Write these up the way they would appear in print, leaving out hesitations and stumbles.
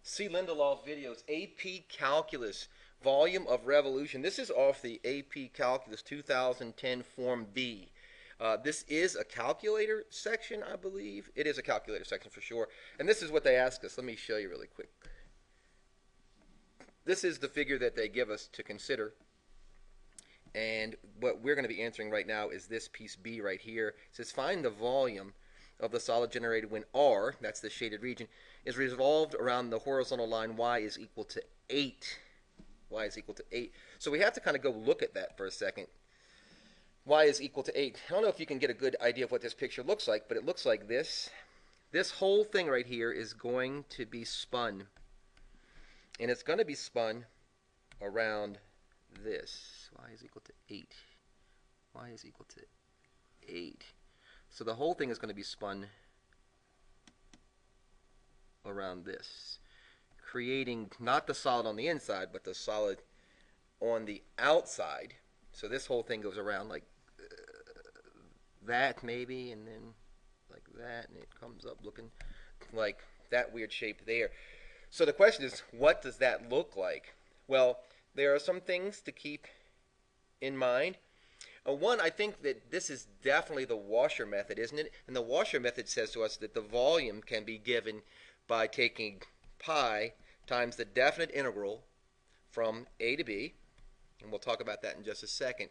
See Lindelof videos, AP Calculus, Volume of Revolution. This is off the AP Calculus 2010 Form B. This is a calculator section, I believe. It is a calculator section for sure. And this is what they ask us. Let me show you really quick. This is the figure that they give us to consider. And what we're going to be answering right now is this piece B right here. It says find the volume of the solid generated when R, that's the shaded region, is revolved around the horizontal line y is equal to 8. Y is equal to 8. So we have to kind of go look at that for a second. Y is equal to 8. I don't know if you can get a good idea of what this picture looks like, but it looks like this. This whole thing right here is going to be spun. And it's going to be spun around this. Y is equal to 8. Y is equal to 8. So the whole thing is going to be spun around this, creating not the solid on the inside, but the solid on the outside. So this whole thing goes around like that maybe, and then like that, and it comes up looking like that weird shape there. So the question is, what does that look like? Well, there are some things to keep in mind. One, I think that this is definitely the washer method, isn't it? And the washer method says to us that the volume can be given by taking pi times the definite integral from a to b, and we'll talk about that in just a second,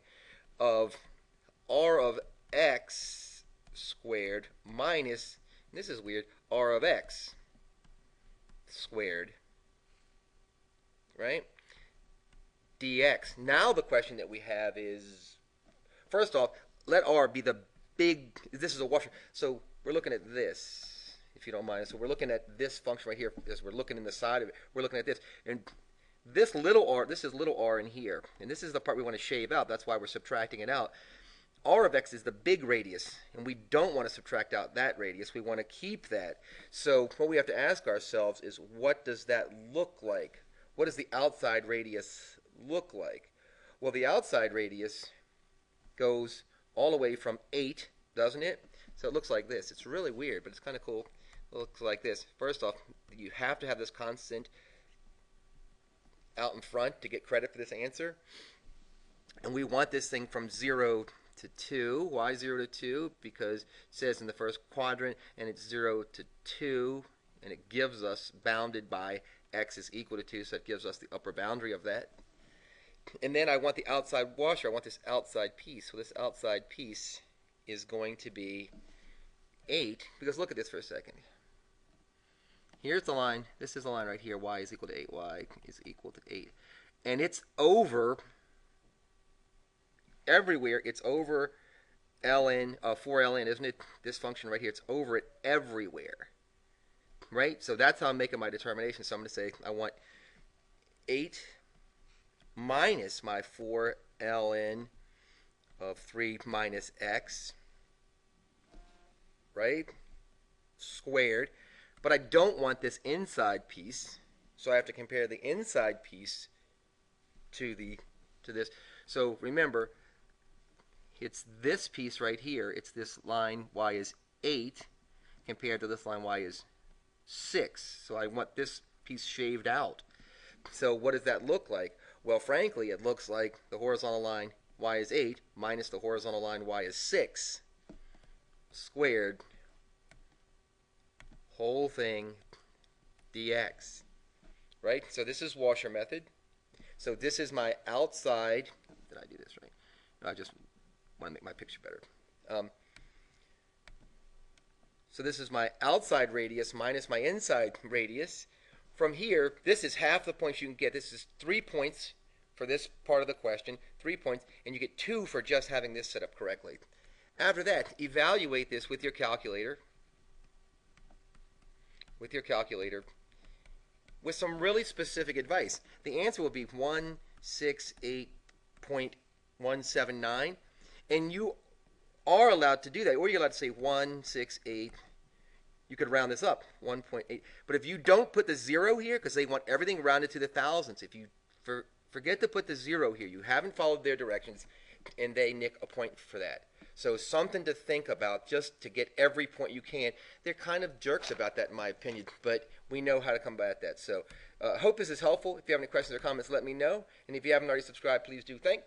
of r of x squared minus, and this is weird, r of x squared, right? dx. Now the question that we have is, first off, let r be the big, this is a washer, so we're looking at this, if you don't mind. So we're looking at this function right here, as we're looking in the side of it, we're looking at this, and this little r, this is little r in here, and this is the part we want to shave out, that's why we're subtracting it out. R of x is the big radius, and we don't want to subtract out that radius, we want to keep that. So what we have to ask ourselves is, what does that look like? What does the outside radius look like? Well, the outside radius goes all the way from 8, doesn't it? So it looks like this. It's really weird, but it's kind of cool. It looks like this. First off, you have to have this constant out in front to get credit for this answer. And we want this thing from 0 to 2. Why 0 to 2? Because it says in the first quadrant, and it's 0 to 2, and it gives us, bounded by x is equal to 2, so it gives us the upper boundary of that. And then I want the outside washer. I want this outside piece. So this outside piece is going to be 8, because look at this for a second. Here's the line. This is the line right here. Y is equal to 8. Y is equal to 8. And it's over everywhere. It's over ln, 4ln, isn't it? This function right here, it's over it everywhere. Right? So that's how I'm making my determination. So I'm going to say I want 8 minus my 4 ln of 3 minus x, right, squared. But I don't want this inside piece, so I have to compare the inside piece to this. So remember, it's this piece right here. It's this line y is 8 compared to this line y is 6. So I want this piece shaved out. So what does that look like? Well, frankly, it looks like the horizontal line y is 8 minus the horizontal line y is 6 squared, whole thing dx, right? So this is washer method. So this is my outside. Did I do this right? No, I just want to make my picture better. So this is my outside radius minus my inside radius. From here, this is half the points you can get. This is 3 points for this part of the question, 3 points, and you get 2 for just having this set up correctly. After that, evaluate this with your calculator. With some really specific advice. The answer will be 168.179, and you are allowed to do that, or you're allowed to say 168. You could round this up, 1.8. But if you don't put the 0 here, because they want everything rounded to the thousands, if you forget to put the 0 here, you haven't followed their directions, and they nick a point for that. So something to think about just to get every point you can. They're kind of jerks about that in my opinion, but we know how to combat that. So hope this is helpful. If you have any questions or comments, let me know. And if you haven't already subscribed, please do. Thanks.